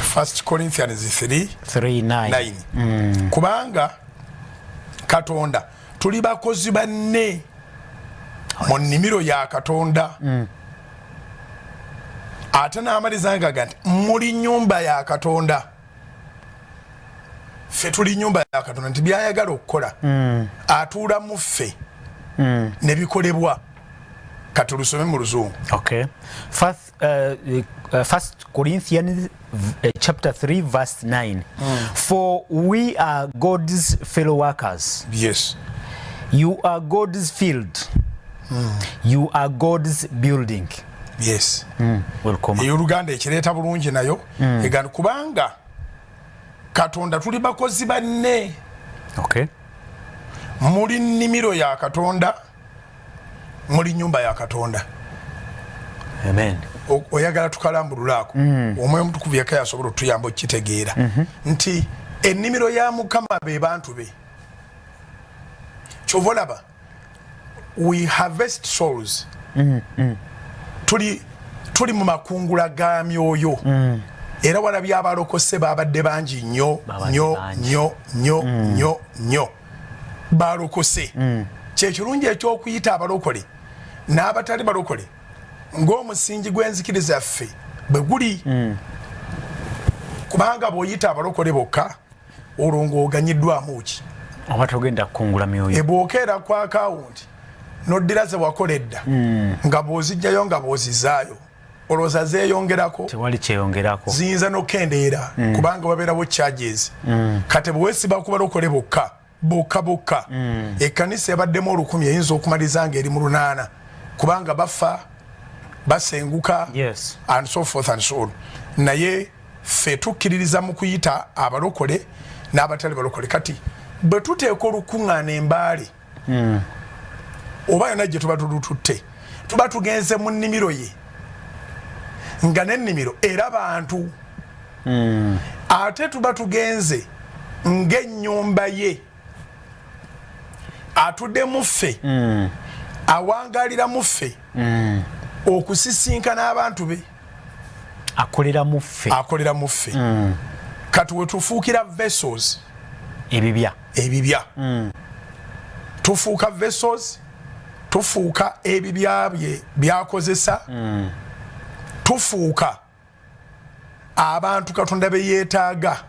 1 Corinthians 3:9 kubanga Katonda tuli bakozi banne mu nnimiro ya Katonda ate n'amaliza nga nti muli nyumba ya Katonda. Ffe tuli nyumba ya Katonda nti byayagala okukola atuula mu ffe ne bikolebwa. Katulusome mu Luzungu. Okay. First Corinthians chapter 3 verse 9. For we are God's fellow workers. Yes. You are God's field. You are God's building. Yes. Welcome. Oluganda ekireeta bulungi nayo egana kubanga Katonda tuli bakozi banne. Okay. Muli nnimiro ya Katonda, muli nyumba ya Katonda. Amen. Oyagala tukalambululako omwe omutukuvu yakaya asobola okutuyamba okitegeera nti ennimiro ya Mukama be bantu be. Chovolaba, we harvest souls. Tuli mu makungula ga myoyo. Era walabye abalokose babadde bangi nnyo balokose. Kyekirungi eky'okuyita abalokole n'abatali balokole ng'omusingi gw'enzikiriza yaffe bwe guli. Kubanga bw'oyita abalokole bokka olwo ng'oganyiddwamu ki? Oba togenda kukungula myoyo. Ebwokeera ku akawunti n'oddira ze wakola edda nga bw'ozijjayo nga bw'ozizaayo olowooza zeeyongerako. Tewali kyeyongerako. Ziyinza n'okkendeera kubanga wabeerawo charges. Kati bwe weesiba ku balokole bokka ekkanisa ebaddemu 1,000 eyinza okumaliza ng'eri mu 800 kubanga bafa basenguka. Yes. And so forth and so on. Naye ffe tukkiririza mu kuyita abalokole n'abatali balokole. Kati bwe tuteeka olukuŋŋaana embaale oba yonna gye tuba tulututte tuba tugenze mu nnimiro ye nga n'ennimiro era bantu ate tuba tugenze ng'ennyumba ye atudde mu ffe awangaalira mu ffe okusisinkana abantu be akolera mu ffe kati we tufuukira vessels ebibya tufuuka vessels tufuuka ebibya byakozesa tufuuka abantu Katonda be yeetaaga